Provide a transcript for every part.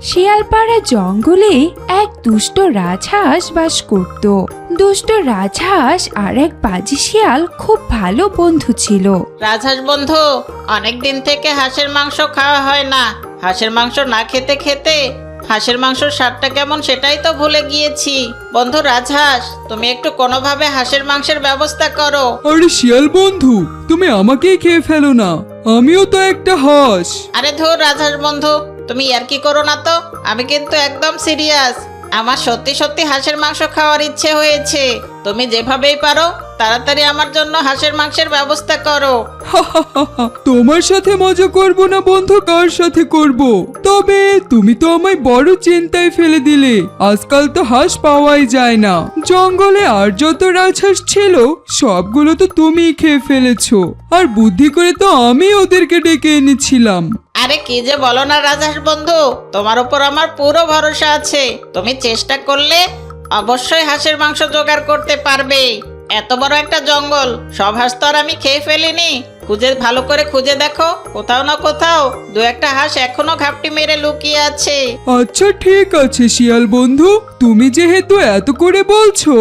শিয়ালপাড়া জঙ্গলে এক দুষ্ট রাজহাঁস বাস করত। দুষ্ট রাজহাঁস আর এক বাজি শিয়াল খুব ভালো বন্ধু ছিল। রাজহাঁস বন্ধু, অনেক দিন থেকে হাঁসের মাংস খাওয়া হয় না। হাঁসের মাংস না খেতে খেতে হাঁসের মাংসের স্বাদটা কেমন সেটাই তো ভুলে গিয়েছি। বন্ধু রাজহাঁস, তুমি একটু কোনোভাবে হাঁসের মাংসের ব্যবস্থা করো। আরে শিয়াল বন্ধু, তুমি আমাকেই খেয়ে ফেলো না, আমিও তো একটা হাঁস। আরে ধুর রাজহাঁস বন্ধু, তুমি আর কি করো না তো, আমি কিন্তু একদম সিরিয়াস। আমার সত্যি সত্যি হাঁসের মাংস খাওয়ার ইচ্ছে হয়েছে। তুমি যেভাবেই পারো তাড়াতাড়ি আমার জন্য হাঁসের মাংসের ব্যবস্থা করো। তোমার সাথে মজা করব না বন্ধু, কার সাথে করব? তবে তুমি তো আমায় বড় চিন্তায় ফেলে দিলে। আজকাল তো হাঁস পাওয়াই যায় না। জঙ্গলে আর যত রাজহাঁস ছিল সবগুলো তো তুমিই খেয়ে ফেলেছো। আর বুদ্ধি করে তো আমি ওদেরকে ডেকে এনেছিলাম। আরে কি যে বলো না রাজহাঁস বন্ধু, তোমার উপর আমার পুরো ভরসা আছে। তুমি চেষ্টা করলে অবশ্যই হাঁসের মাংস জোগাড় করতে পারবে। এত বড় একটা জঙ্গল, সব হাঁস তো আর আমি খেয়ে ফেলিনি। ভালো করে খুঁজে দেখো, কোথাও না কোথাও দু একটা হাঁস এখনো ঘাপটি মেরে লুকিয়ে আছে। আচ্ছা ঠিক আছে শিয়াল বন্ধু, তুমি যেহেতু এত করে বলছো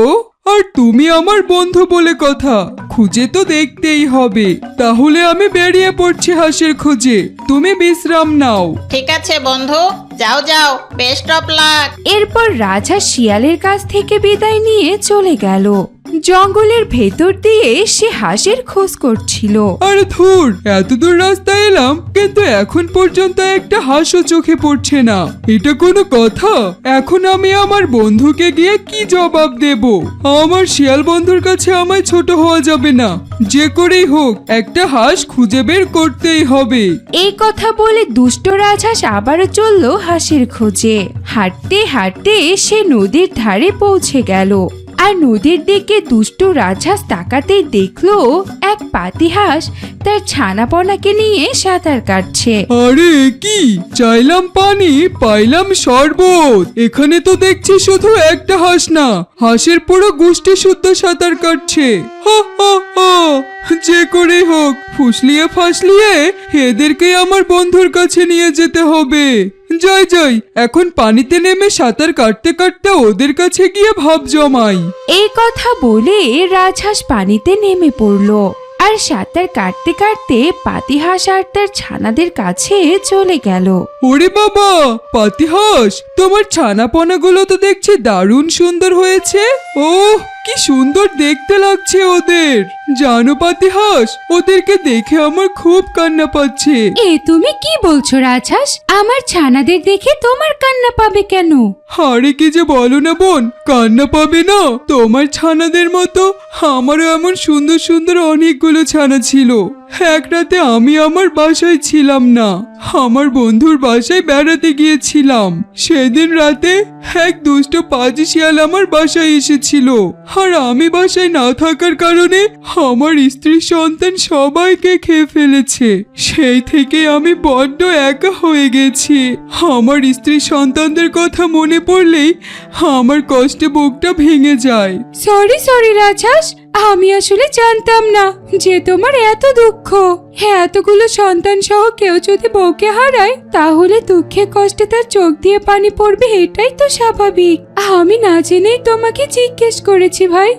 আর তুমি আমার বন্ধু বলে কথা, খুঁজে তো দেখতেই হবে। তাহলে আমি বেরিয়ে পড়ছি হাঁসের খোঁজে, তুমি বিশ্রাম নাও। ঠিক আছে বন্ধু, যাও যাও, বেস্ট অফ লাক। এরপর রাজহাঁস শিয়ালের কাছ থেকে বিদায় নিয়ে চলে গেল। জঙ্গলের ভেতর দিয়ে সে হাঁসের খোঁজ করছিল। আরে ধুর, এত দূর রাস্তা এলাম কিন্তু এখন পর্যন্ত একটা হাঁসও চোখে পড়ছে না। এটা কোনো কথা? এখন আমি আমার বন্ধুকে গিয়ে কি জবাব দেব? আমার শিয়াল বন্ধুর কাছে আমায় ছোট হওয়া যাবে না। যে করেই হোক একটা হাঁস খুঁজে বের করতেই হবে। এই কথা বলে দুষ্ট রাজহাঁস আবারও চলল হাঁসের খোঁজে। হাঁটতে হাঁটতে সে নদীর ধারে পৌঁছে গেল। আর নদীর দিকে দুষ্ট রাজহাঁস তাকাতেই দেখলো এক পাতিহাঁস তার ছানাপনাকে নিয়ে সাঁতার কাটছে। আরে কি, চাইলাম পানি পাইলাম শরবত। এখানে তো দেখছি শুধু একটা হাঁস না, হাঁসের পুরো গোষ্ঠী শুদ্ধ সাঁতার কাটছে। হা হা হা, যে করে হোক ফুসলিয়ে ফাসলিয়ে এদেরকে আমার বন্ধুর কাছে নিয়ে যেতে হবে। যাই যাই, এখন পানিতে নেমে সাঁতার কাটতে কাটতে ওদের কাছে গিয়ে ভাব জমাই। এই কথা বলে রাজহাঁস পানিতে নেমে পড়লো আর সাঁতার কাটতে কাটতে পাতিহাঁস আর তার ছানাদের কাছে চলে গেল। ওরে বাবা পাতিহাঁস, তোমার ছানাপনাগুলো তো দেখছি দারুণ সুন্দর হয়েছে। ওহ কি সুন্দর দেখতে লাগছে ওদের। জানো পাতিহাঁস, ওদেরকে দেখে আমার খুব কান্না পাচ্ছে। এ তুমি কি বলছো রাজহাঁস? আমার ছানাদের দেখে তোমার কান্না পাবে কেন? আরে কি যে বলো না বোন, কান্না পাবে না? তোমার ছানাদের মতো আমারও এমন সুন্দর সুন্দর অনেকগুলো ছানা ছিল। এক রাতে আমি আমার বাসায় ছিলাম না, আমার বন্ধুর বাসায় বেড়াতে গিয়েছিলাম। সেদিন রাতে এক দুষ্ট পাজি শিয়াল আমার বাসায় এসেছিল। আর আমি বাসায় না থাকার কারণে আমার স্ত্রী সন্তান সবাইকে খেয়ে ফেলেছে। সেই থেকে আমি বড্ড একা হয়ে গেছি। আমার স্ত্রী সন্তানদের কথা মনে পড়লেই আমার কষ্টে বুকটা ভেঙে যায়। সরি রাজহাঁস, আমি আসলে জানতাম না যে তোমার এত দুঃখ। হ্যাঁ, এতগুলো সন্তান সহ কেউ যদি বউকে হারায় তাহলে দুঃখে কষ্টে তার চোখ দিয়ে পানি পড়বে, এটাই তো স্বাভাবিক। আমি না জেনেই তোমাকে জিজ্ঞেস করেছি ভাই,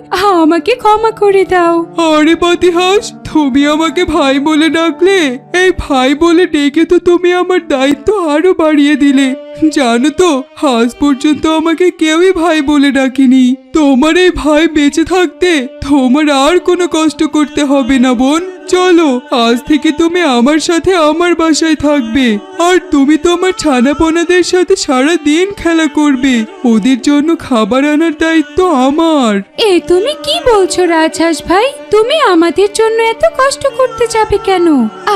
আমাকে ক্ষমা করে দাও। আরে পাতিহাঁস, তুমি আমাকে ভাই বলে ডাকলে। এই ভাই বলে ডেকে তো তুমি আমার দায়িত্ব আরো বাড়িয়ে দিলে। জানো তো, আজ পর্যন্ত আমাকে কেউই ভাই বলে ডাকেনি। তোমার এই ভাই বেঁচে থাকতে তোমার আর কোনো কষ্ট করতে হবে না বোন। চলো, আজ থেকে তুমি আমার সাথে আমার বাসায় থাকবে। আর তুমি তোমার ছানাপনাদের সাথে সারা দিন খেলা করবে। ওদের জন্য খাবার আনার দায়িত্ব আমার। এ তুমি কি বলছো রাজহাঁস ভাই? তুমি আমাদের জন্য এত কষ্ট করতে যাবে কেন?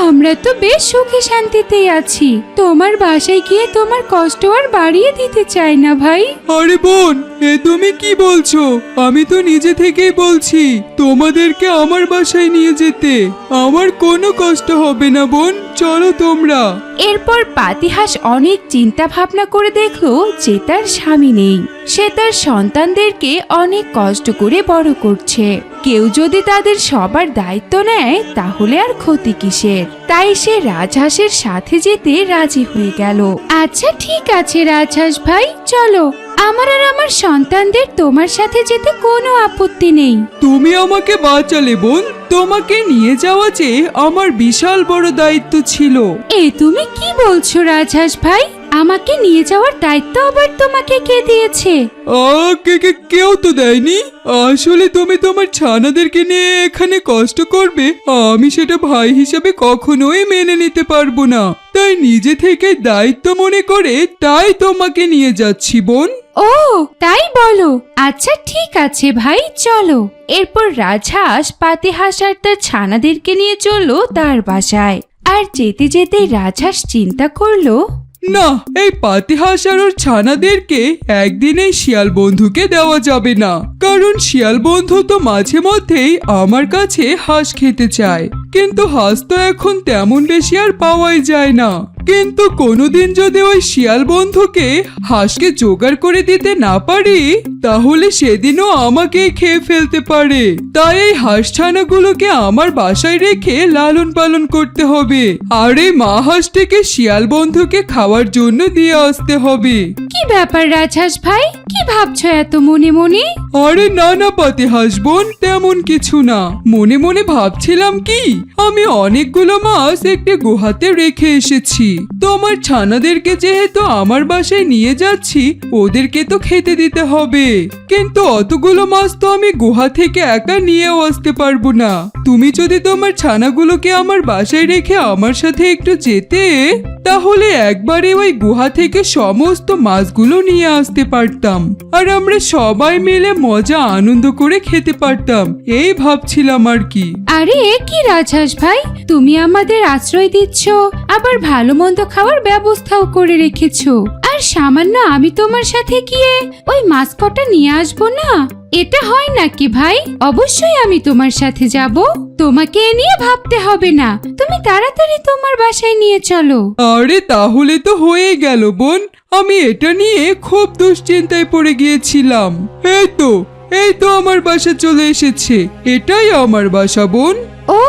আমরা তো বেশ সুখে শান্তিতেই আছি। তোমার বাসায় গিয়ে তোমার কষ্ট আর বাড়িয়ে দিতে চাই না ভাই। আরে বোন, এ তুমি কি বলছো? আমি তো নিজে থেকেই বলছি তোমাদেরকে আমার বাসায় নিয়ে যেতে। আমার কোনো কষ্ট হবে না বোন, চলো তোমরা। এরপর পাতিহাঁস অনেক চিন্তা ভাবনা করে দেখলো যে তার স্বামী নেই। সে তার সন্তানদেরকে অনেক কষ্ট করে বড় করছে। কেউ যদি তাদের সবার দায়িত্ব নেয় তাহলে আর ক্ষতি কিসের? তাই সে রাজহাঁসের সাথে যেতে রাজি হয়ে গেল। আচ্ছা ঠিক আছে রাজহাঁস ভাই, চলো। আমার আর আমার সন্তানদের তোমার সাথে যেতে কোনো আপত্তি নেই। তুমি আমাকে বাঁচালে বোন, তোমাকে নিয়ে যাওয়া যে আমার বিশাল বড় দায়িত্ব ছিল। এ তুমি কি বলছো রাজহাঁস ভাই? আমাকে নিয়ে যাওয়ার দায়িত্ব আবার তোমাকে কে দিয়েছে? কেউ তো দেয়নি। আসলে তুমি তোমার ছানাদেরকে নিয়ে এখানে কষ্ট করবে, আমি সেটা ভাই হিসাবে কখনোই মেনে নিতে পারবো না। তাই নিজে থেকে দায়িত্ব মনে করে তাই তোমাকে নিয়ে যাচ্ছি বোন। ও তাই বলো? আচ্ছা ঠিক আছে ভাই, চলো। এরপর রাজহাঁস পাতিহাঁস আর তার ছানাদেরকে নিয়ে চললো তার বাসায়। আর যেতে যেতে রাজহাঁস চিন্তা করলো, না, এই পাতিহাঁস আর ওর ছানাদেরকে একদিনেই শিয়াল বন্ধুকে দেওয়া যাবে না, কারণ শিয়াল বন্ধু তো মাঝে মধ্যেই আমার কাছে হাঁস খেতে চায়, কিন্তু হাঁস তো এখন তেমন বেশি আর পাওয়াই যায় না। কিন্তু কোনোদিন যদি ওই শিয়াল বন্ধুকে হাঁসকে জোগাড় করে দিতে না পারি, তাহলে সেদিনও আমাকে খেয়ে ফেলতে পারে। তাই এই হাঁস ছানাগুলোকে আমার বাসায় রেখে লালন পালন করতে হবে, আর এই মা হাঁসটিকে শিয়াল বন্ধুকে খাওয়ার জন্য দিয়ে আসতে হবে। কি ব্যাপার রাজহাঁস ভাই, কি ভাবছো এত মনে মনে? আরে না না পাতিহাঁস বোন, তেমন কিছু না। মনে মনে ভাবছিলাম কি, আমি অনেকগুলো মাছ একটি গুহাতে রেখে এসেছি। তোমার ছানাদেরকে যেহেতু আমার বাসায় নিয়ে যাচ্ছি, ওদেরকে তো খেতে দিতে হবে। কিন্তু অতগুলো মাছ তো আমি গুহা থেকে একা নিয়েও আসতে পারবো না। তুমি যদি তোমার ছানাগুলোকে আমার বাসায় রেখে আমার সাথে একটু যেতে, তাহলে একবারে ওই গুহা থেকে সমস্ত মাছগুলো নিয়ে আসতে পারতাম, আর আমরা সবাই মিলে মজা আনন্দ করে খেতে পারতাম। এই ভাবছিলাম আর কি। আরে কি রাজহাঁস ভাই, তুমি আমাদের আশ্রয় দিচ্ছ, আবার ভালো মন্দ খাওয়ার ব্যবস্থাও করে রেখেছো, আর সামান্য আমি তোমার সাথে গিয়ে ওই মাছ কটা নিয়ে আসবো না? এটা হয় নাকি ভাই? অবশ্যই আমি তোমার সাথে যাব, তোমাকে এ নিয়ে ভাবতে হবে না। তুমি তাড়াতাড়ি তোমার বাসায় নিয়ে চলো। আরে তাহলে তো হয়ে গেল বোন, আমি এটা নিয়ে খুব দুশ্চিন্তায় পড়ে গিয়েছিলাম। এই তো আমার বাসা চলে এসেছে, এটাই আমার বাসা বোন। ও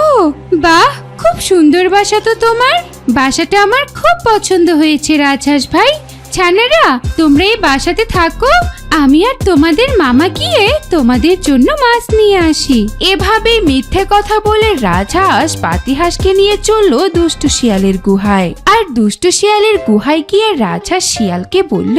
বাহ, খুব সুন্দর বাসা তো তোমার। বাসাটা আমার খুব পছন্দ হয়েছে রাজহাঁস ভাই। ছানারা, তোমরা এই বাসাতে থাকো, আমি আর তোমাদের মামা গিয়ে তোমাদের জন্য মাছ নিয়ে আসি। এভাবে মিথ্যে কথা বলে রাজহাঁস পাতিহাঁসকে নিয়ে চললো দুষ্টু শিয়ালের গুহায়। আর দুষ্টু শিয়ালের গুহায় গিয়ে রাজহাঁস শিয়ালকে বলল,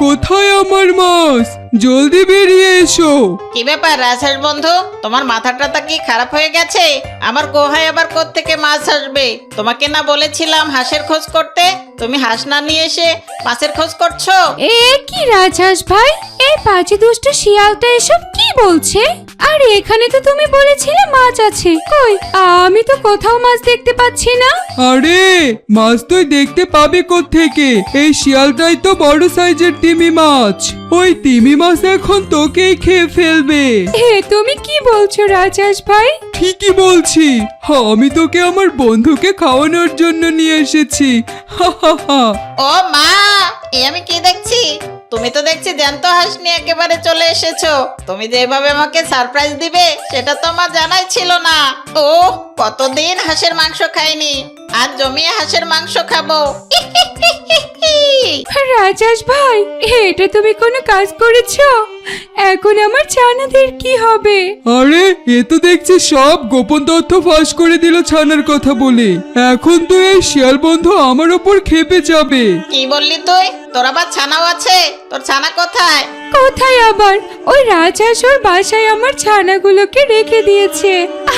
কোথায় আমার মাছ? জলদি বেরিয়ে এসো। কি ব্যাপার রাজহাঁস বন্ধু, তোমার মাথাটা কি খারাপ হয়ে গেছে? আমার গুহায় আবার কোত্থেকে মাছ আসবে? তোমাকে না বলেছিলাম হাঁসের খোঁজ করতে? তুমি হাঁস না নিয়ে এসে মাছের খোঁজ করছো? এ কি রাজহাঁস ভাই, এই পাজি দুষ্টু শিয়ালটা এসব কি বলছে? আর এখানে তো তুমি বলেছিলে মাছ আছে, কই? আমি তো কোথাও মাছ দেখতে পাচ্ছি না। আরে মাছ তুই দেখতে পাবি কোত্থেকে? এই শিয়ালটাই তো বড় সাইজের তিমি মাছ। ওই তিমি মাছ এখন তোকেই খেয়ে ফেলবে। এ তুমি কি বলছো রাজহাঁস ভাই? ঠিকই বলছি, আমি তোকে আমার বন্ধুকে খাওয়ানোর জন্য নিয়ে এসেছি। হা হা হা। ও মা, এ আমি কি দেখছি? তুমি তো দেখছি জ্যান্ত হাঁস নিয়ে একেবারে চলে এসেছো। তুমি যে এভাবে আমাকে সারপ্রাইজ দিবে সেটা তো আমার জানাই ছিল না। ও কতদিন হাঁসের মাংস খাইনি, আজ জমিয়ে হাঁসের মাংস খাবো। রাজহাঁস ভাই, এটা তুমি কোনো কাজ করেছো? এখন আমার ছানাদের কি হবে? আরে এ তো দেখছি সব গোপন তথ্য ফাঁস করে দিল ছানার কথা বলে। এখন তো এই শিয়াল বন্ধু আমার ওপর খেপে যাবে। কি বললি তুই? তোর আবার ছানাও আছে? তোর ছানা কোথায়? কোথায় আবার? ওই রাজহাঁস ওর বাসায় আমার ছানাগুলোকে রেখে দিয়েছে,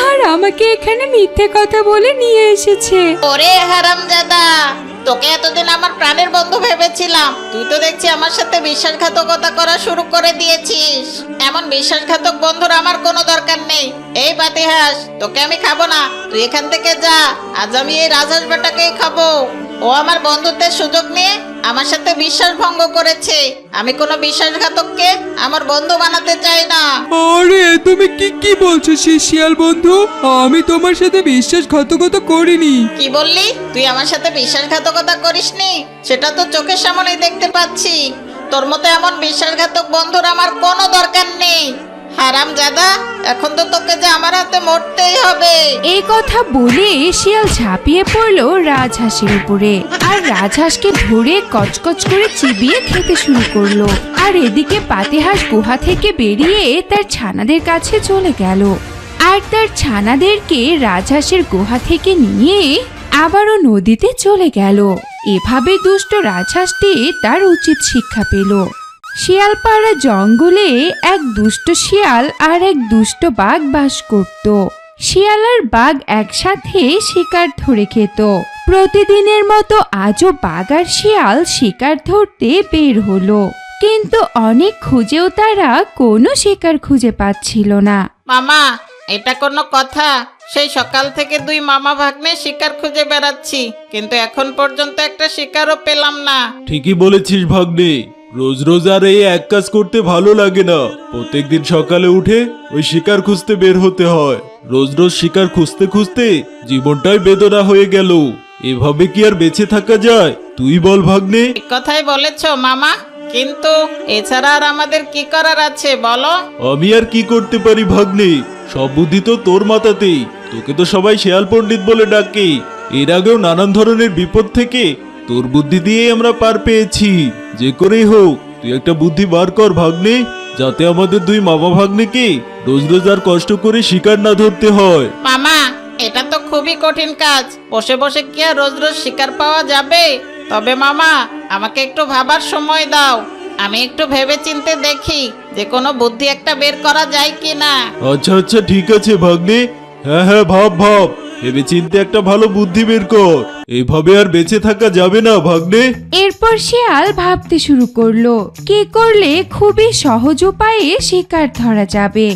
আর আমাকে এখানে মিথ্যে কথা বলে নিয়ে এসেছে। ওরে হারামজাদা, তোকে এতদিন আমার প্রাণের বন্ধু ভেবেছিলাম, তুই তো দেখছি আমার সাথে বিশ্বাসঘাতকতা করা শুরু করে দিয়েছিস। এমন বিশ্বাসঘাতক বন্ধুর আমার কোনো দরকার নেই। এই পাতিহাঁস, তোকে আমি খাবো না, তুই এখান থেকে যা। আজ আমি এই রাজহাঁস বেটাকেই খাবো। ও আমার বন্ধুত্বের সুযোগ নিয়ে আমার সাথে বিশ্বাস ভঙ্গ করেছে। আমি কোনো বিশ্বাসঘাতককে আমার বন্ধু বানাতে চাই না। আরে তুমি কি কি বলছো শিয়াল বন্ধু? আমি তোমার সাথে বিশ্বাসঘাতকতা করিনি। কি বললি? তুই আমার সাথে বিশ্বাসঘাতকতা করিসনি? সেটা তো চোখের সামনেই দেখতে পাচ্ছি। তোর মতো এমন বিশ্বাসঘাতক বন্ধুর আমার কোনো দরকার নেই। হারামজাদা, এখন তো তোকে যে আমার হাতে মরতেই হবে। এই কথা বলে শিয়াল ঝাঁপিয়ে পড়লো রাজহাঁসের উপরে আর রাজহাঁসকে ধরে কচকচ করে চিবিয়ে খেতে শুরু করলো। আর এদিকে পাতিহাঁস গুহা থেকে বেরিয়ে তার ছানাদের কাছে চলে গেল আর তার ছানাদেরকে রাজহাঁসের গুহা থেকে নিয়ে আবারও নদীতে চলে গেল। এভাবে দুষ্ট রাজহাঁসটি তার উচিত শিক্ষা পেল। শিয়ালপাড়া জঙ্গলে এক দুষ্ট শিয়াল আর এক দুষ্ট বাঘ বাস করত। শিয়াল আর বাঘ একসাথে শিকার ধরে খেত। প্রতিদিনের মতো আজও বাঘ আর শিয়াল শিকার ধরতে বের হলো, কিন্তু অনেক খুঁজেও তারা কোনো শিকার খুঁজে পাচ্ছিল না। মামা, এটা কোনো কথা? সেই সকাল থেকে দুই মামা ভাগ্নে শিকার খুঁজে বেড়াচ্ছি, কিন্তু এখন পর্যন্ত একটা শিকারও পেলাম না। ঠিকই বলেছিস ভাগ্নে, রোজ রোজ আর এই এক কাজ করতে ভালো লাগে না। প্রত্যেকদিন সকালে উঠে ওই শিকার খুঁজতে বের হতে হয়। রোজ রোজ শিকার খুঁজতে খুঁজতে জীবনটাই বেদনা হয়ে গেল। এভাবে কি আর বেঁচে থাকা যায়? তুই বল ভাগ্নে। ঠিক কথাই বলেছ মামা, কিন্তু এছাড়া আর আমাদের কি করার আছে বলো? আমি আর কি করতে পারি ভাগ্নে? সব বুদ্ধি তো তোর মাথাতেই। তোকে তো সবাই শেয়াল পণ্ডিত বলে ডাকে। এর আগেও নানান ধরনের বিপদ থেকে তোর বুদ্ধি দিয়ে আমরা পার পেয়েছি। যে করেই হোক তুই একটা বুদ্ধি বার কর ভাগ্নে, যাতে আমাদের দুই মামা ভাগ্নেকে রোজ রোজ আর কষ্ট করে শিকার না ধরতে হয়। মামা, এটা তো খুবই কঠিন কাজ। বসে বসে কি আর রোজ রোজ শিকার পাওয়া যাবে? তবে মামা, আমাকে একটু ভাবার সময় দাও। আমি একটু ভেবে চিন্তে দেখি যে কোনো বুদ্ধি একটা বের করা যায় কি না। আচ্ছা আচ্ছা ঠিক আছে ভাগ্নে, হ্যাঁ হ্যাঁ ভাব ভাব, ভেবে চিন্তে একটা ভালো বুদ্ধি বের কর। এভাবে আর বেঁচে থাকা যাবে না ভাগ্নে। এরপর শিয়াল ভাবতে শুরু করলো কি করলে খুবই সহজ উপায়ে শিকার ধরা যাবে।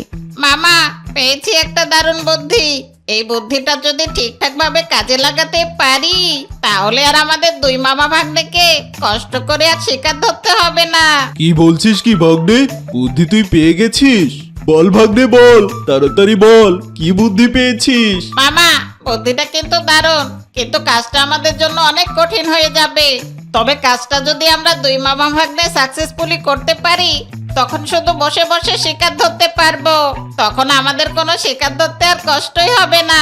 মামা, পেয়েছি একটা দারুণ বুদ্ধি। এই বুদ্ধিটা যদি ঠিকঠাক ভাবে কাজে লাগাতে পারি, তাহলে আর আমাদের দুই মামা ভাগ্নেকে কষ্ট করে আর শিকার ধরতে হবে না। কি বলছিস কি ভাগ্নে? বুদ্ধি তুই পেয়ে গেছিস? বল ভাগ্নে বল, তাড়াতাড়ি বল, কি বুদ্ধি পেয়েছিস? মামা, বুদ্ধিটা কিন্তু দারুণ, কিন্তু কাজটা আমাদের জন্য অনেক কঠিন হয়ে যাবে। তবে কাজটা যদি আমরা দুই মামা ভাগ্নে সাকসেসফুলি করতে পারি, তখন শুধু বসে বসে শিকার ধরতে পারবো। তখন আমাদের কোনো শিকার ধরতে আর কষ্টই হবে না।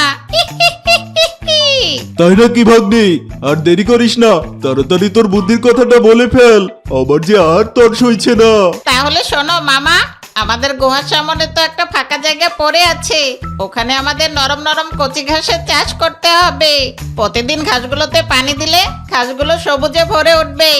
তাই নাকি ভাগ্নে? আর দেরি করিস না, তাড়াতাড়ি তোর বুদ্ধির কথাটা বলে ফেল, আবার যে আর তোর সইছে না। তাহলে শোনো মামা, আমাদের গুহার সামনে তো একটা ফাঁকা জায়গা পড়ে আছে। ওখানে আমাদের নরম নরম কচি ঘাসের চাষ করতে হবে। প্রতিদিন ঘাসগুলোতে পানি দিলে ঘাসগুলো সবুজে ভরে উঠবে।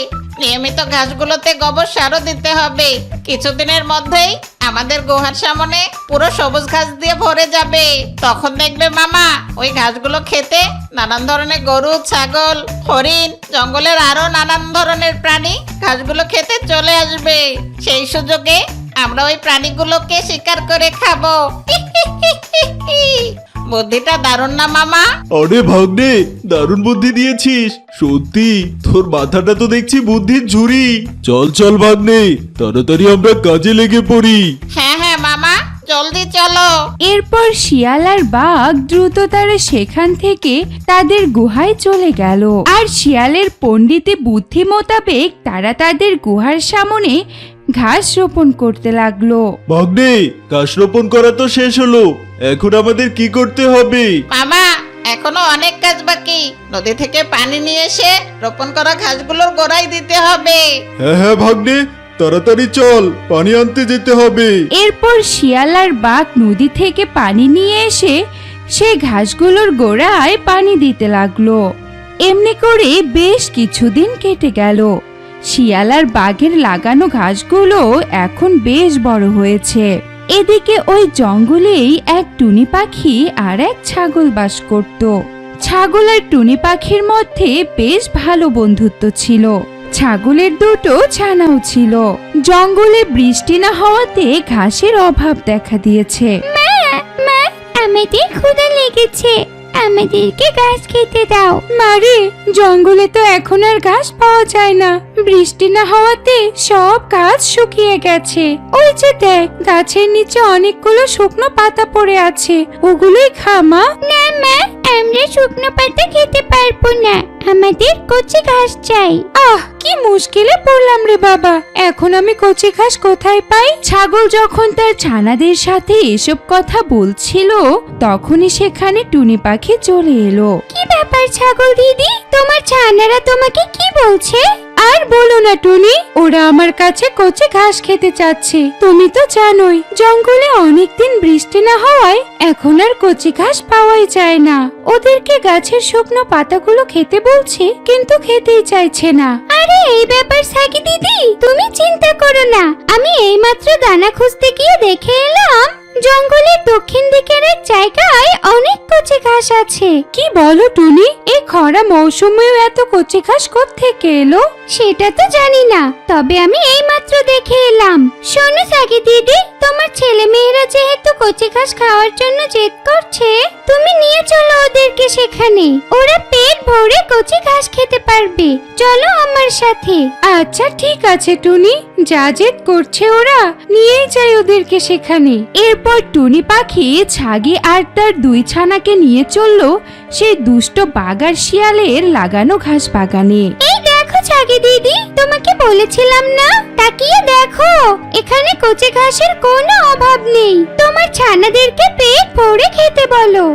নিয়মিত ঘাসগুলোতে গোবর সারও দিতে হবে। কিছুদিনের মধ্যেই আমাদের গুহার সামনে পুরো সবুজ ঘাস দিয়ে ভরে যাবে। তখন দেখবে মামা, ওই ঘাসগুলো খেতে নানান ধরনের গরু, ছাগল, হরিণ, জঙ্গলের আরো নানান ধরনের প্রাণী ঘাসগুলো খেতে চলে আসবে। সেই সুযোগে আমরা ওই প্রাণীগুলোকে শিকার করে খাবো। বুদ্ধিটা দারুণ না মামা? আরে ভাগ্নে, দারুণ বুদ্ধি দিয়েছিস। সত্যি তোর মাথাটা তো দেখছি বুদ্ধির ঝুড়ি। চল চল ভাগ্নে, তাড়াতাড়ি আমরা কাজে লেগে পড়ি। হ্যাঁ হ্যাঁ মামা, জলদি চলো। এরপর শিয়াল আর বাঘ দ্রুততারে সেখান থেকে তাদের গুহায় চলে গেল। আর শিয়ালের পণ্ডিতি বুদ্ধি মোতাবেক তারা তাদের গুহার সামনে ঘাস রোপণ করতে লাগলো। ভাগ্নে, ঘাস রোপণ করা তো শেষ হলো, এখন আমাদের কি করতে হবে? মামা, এখনো অনেক কাজ বাকি। নদী থেকে পানি নিয়ে এসে রোপণ করা ঘাসগুলোর গোড়ায় দিতে হবে। হ্যাঁ হ্যাঁ ভাগ্নে, তাড়াতাড়ি চল, পানি আনতে যেতে হবে। এরপর শিয়াল আর বাঘ নদী থেকে পানি নিয়ে এসে সে ঘাসগুলোর গোড়ায় পানি দিতে লাগলো। এমনি করে বেশ কিছুদিন কেটে গেল। শিয়াল আর বাঘের লাগানো ঘাসগুলো এখন বেশ বড় হয়েছে। এদিকে ওই জঙ্গলেই এক টুনি পাখি আর এক ছাগল বাস করত। ছাগল আর টুনি পাখির মধ্যে বেশ ভালো বন্ধুত্ব ছিল। ছাগলের দুটো ছানাও ছিল। জঙ্গলে বৃষ্টি না হওয়াতে ঘাসের অভাব দেখা দিয়েছে। মা, আমাদের ক্ষুধা লেগেছে, আমাদেরকে ঘাস খেতে দাও। মারে, জঙ্গলে তো এখন আর ঘাস পাওয়া যায় না। বৃষ্টি না হওয়াতে সব গাছ শুকিয়ে গেছে। ওই যে দেখ, গাছের নিচে অনেকগুলো শুকনো পাতা পড়ে আছে, ওগুলোই খা মা। না মা, আমরা শুকনো পাতা খেতে পারবো না, আমাদের কচি ঘাস চাই। কি মুশকিলে পড়লাম রে বাবা, এখন আমি কচি ঘাস কোথায় পাই? ছাগল যখন তার ছানাদের সাথে এসব কথা বলছিল, তখনই সেখানে টুনি পাখি চলে এলো। কি ব্যাপার ছাগল দিদি, তোমার ছানারা তোমাকে কি বলছে? আর বলো না টুনি, ওরা আমার কাছে কচি ঘাস খেতে চাচ্ছে। তুমি তো জানোই জঙ্গলে অনেকদিন বৃষ্টি না হওয়ায় এখন আর কচি ঘাস পাওয়াই যায় না। ওদেরকে গাছের শুকনো পাতাগুলো খেতে বলছে, কিন্তু খেতেই চাইছে না। আরে এই ব্যাপার সাকি দিদি, তুমি চিন্তা করো না, আমি এইমাত্র দানা খুঁজতে গিয়ে দেখে এলাম জঙ্গলের দক্ষিণ দিকের এক জায়গায় অনেক কচি ঘাস আছে। কি বলো টুনি, এই খরা মৌসুমেও এত কচি ঘাস কোত্থেকে এলো? সেটা তো জানি না, তবে আমি এইমাত্র দেখে এলাম। শোনো সাকি দিদি, তোমার ছেলে মেয়েরা যেহেতু কচি ঘাস খাওয়ার জন্য জেদ করছে, তুমি নিয়ে চলো ওদেরকে সেখানে, ওরা পেট ভরে কচি ঘাস খেতে পারবে। চলো আমার সাথে। আচ্ছা ঠিক আছে টুনি, যা জেদ করছে ওরা, নিয়েই যাই ওদেরকে সেখানে। এরপর টুনি পাখি ছাগি আর তার দুই ছানাকে নিয়ে চললো সেই দুষ্ট বাঘ আর শিয়ালের লাগানো ঘাস বাগানে। এই দেখো ছাগি দিদি, তোমাকে বলেছিলাম না, তাকিয়ে দেখো, এখানে কচি ঘাসের কোনো অভাব নেই। তোমার ছানাদেরকে পেট ভরে খেতে বলো।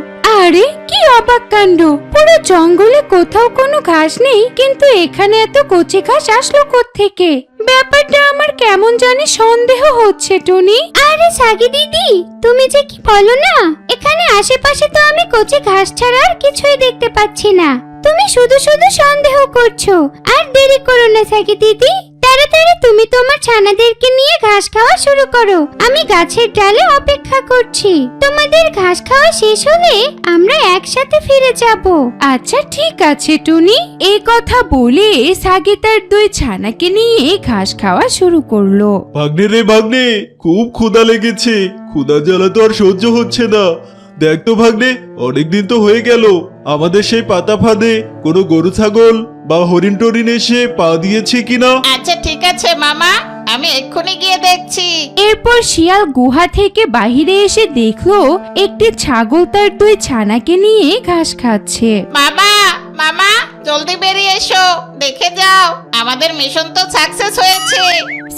আরে কি অবাক কাণ্ড, পুরো জঙ্গলে কোথাও কোনো ঘাস নেই, কিন্তু এখানে এত কচি ঘাস আসলো কোত্থেকে? ব্যাপারটা আমার কেমন জানি সন্দেহ হচ্ছে টুনি। আরে সাগি দিদি, তুমি যে কি বলো না, এখানে আশেপাশে তো আমি কচি ঘাস ছাড়া আর কিছুই দেখতে পাচ্ছি না। তুমি শুধু শুধু সন্দেহ করছো। আর দেরি করো না সাগি দিদি, তাড়াতাড়ি তুমি তোমার ছানাদেরকে নিয়ে ঘাস খাওয়া শুরু করো। আমি গাছের ডালে অপেক্ষা করছি। তোমাদের ঘাস খাওয়া শেষ হলে আমরা একসাথে ফিরে যাব। আচ্ছা ঠিক আছে টুনি। এই কথা বলে সাগি তার দুই ছানাকে নিয়ে ঘাস খাওয়া শুরু করলো। ভাগ্নে রে ভাগ্নে, খুব ক্ষুধা লেগেছে, ক্ষুধা জ্বালা তো আর সহ্য হচ্ছে না। দেখ তো ভাগ্নে, অনেকদিন তো হয়ে গেল আমাদের সেই পাতা ফাঁদে কোনো গরু ছাগল বা হরিণ টরিন এসে পা দিয়েছে কিনা। আচ্ছা ঠিক আছে মামা, আমি এক্ষুনি গিয়ে দেখছি। এরপর শিয়াল গুহা থেকে বাহিরে এসে দেখলো একটি ছাগল তার দুই ছানাকে নিয়ে ঘাস খাচ্ছে। মামা মামা, জলদি বেরিয়ে এসো, দেখে যাও আমাদের মিশন তো সাকসেস হয়েছে।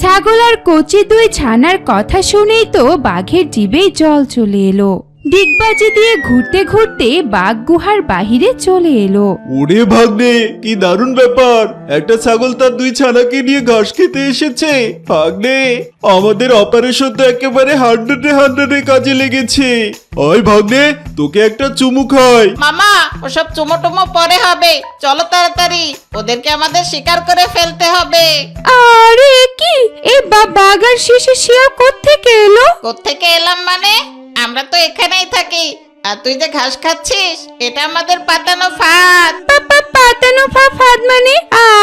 ছাগল আর কচি দুই ছানার কথা শুনেই তো বাঘের জিভেই জল চলে এলো। দিগবাজি দিয়ে ঘুরতে ঘুরতে বাঘ গুহার বাহিরে চলে এলো। ওরে ভাগ্নে, কি দারুণ ব্যাপার, একটা ছাগল তার দুই ছানাকে নিয়ে ঘাস খেতে এসেছে। ভাগ্নে, আমাদের অপারেশন তো একেবারে 100-এ কাজে লেগেছে। ওই ভাগ্নে, তোকে একটা চুমু খাই। মামা, ওসব চুমো টুমো পরে হবে, চলো তাড়াতাড়ি, ওদেরকে আমাদের শিকার করে ফেলতে হবে। আরে কি, এই বাঘ আর শিশু শিয়াল কোত্থেকে এলো? কোত্থেকে এলাম মানে, আমরা তো এখানেই থাকি, আর তুই যে ঘাস খাচ্ছিস এটা আমাদের পাতানো ফাঁদ। পাতানো ফাঁদ মানে?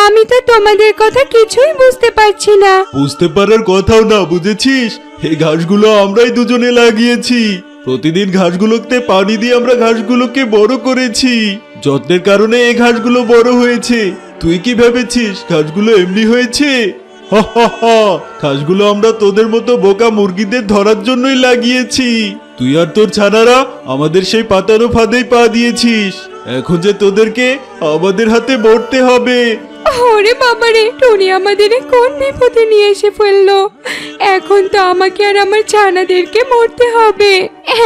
আমি তো তোমাদের কথা কিছুই বুঝতে পারছি না। বুঝতে পারার কথাও না, বুঝেছিস? এই ঘাসগুলো আমরাই দুজনে লাগিয়েছি। প্রতিদিন ঘাসগুলোতে পানি দিয়ে আমরা ঘাসগুলোকে বড় করেছি। যত্নের কারণে এই ঘাসগুলো বড় হয়েছে। তুই কি ভেবেছিস ঘাসগুলো এমনি হয়েছে? হা হা হা, ঘাসগুলো আমরা তোদের মতো বোকা মুরগিদের ধরার জন্যই লাগিয়েছি। তুই আর তোর ছানারা আমাদের সেই পাতানো ফাঁদেই পা দিয়েছিস। এখন যে তোদেরকে আমাদের হাতে মরতে হবে। ওরে বাবারে, টুনি আমাদের কোন বিপদে নিয়ে এসে ফেললো। এখন তো আমাকে আর আমার ছানাদেরকে মরতে হবে।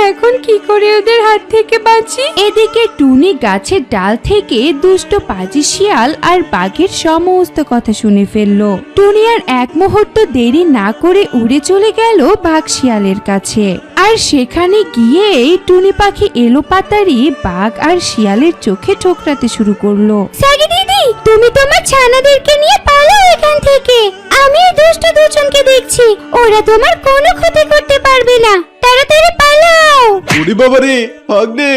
এখন কি করে ওদের হাত থেকে বাঁচি? এদিকে টুনি গাছের ডাল থেকে দুষ্ট পাজি শিয়াল আর বাঘের সমস্ত কথা শুনে ফেললো। টুনি আর এক মুহূর্ত দেরি না করে উড়ে চলে গেল বাঘ শিয়ালের কাছে। আর সেখানে গিয়েই টুনি পাখি এলো পাতারি বাঘ আর শিয়ালের চোখে ঠোকরাতে শুরু করলো। সাগি দিদি, তুমি তোমার ছানাদেরকে নিয়ে পালাও এখান থেকে। আমি এই দুষ্ট দুজনকে দেখছি, ওরা তোমার কোনো ক্ষতি করতে পারবে না। তাড়াতাড়ি পালাও। ওরে বাবারে, ভাগ্নে,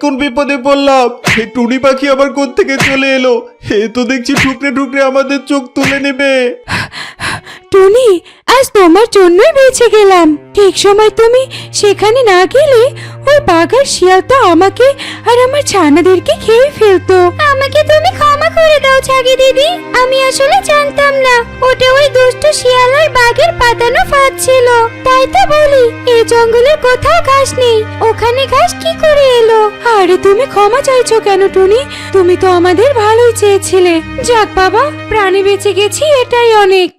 কোন বিপদে পড়লাম। এই টুনি পাখি আবার কোত্থেকে চলে এলো? এ তো দেখছি ঠুকরে ঠুকরে আমাদের চোখ তুলে নেবে। টনি, আজ তোমার জন্যই বেঁচে গেলাম। ঠিক সময় তুমি সেখানে না গেলে ওই বাঘার শিয়ালটা আমাকে আর আমার ছানাদেরকে খেয়ে ফেলতো। আমাকে তুমি ক্ষমা করে দাও ছাগি দিদি, আমি আসলে জানতাম না ওটা ওই দুষ্ট শিয়াল আর বাঘের পাতানো ফাঁদ ছিল। তাই তো বলি এই জঙ্গলের কোথাও ঘাস নেই, ওখানে ঘাস কি করে এলো? আরে তুমি ক্ষমা চাইছো কেন টনি? তুমি তো আমাদের ভালোই চেয়েছিলে। যাক বাবা, প্রাণী বেঁচে গেছি, এটাই অনেক।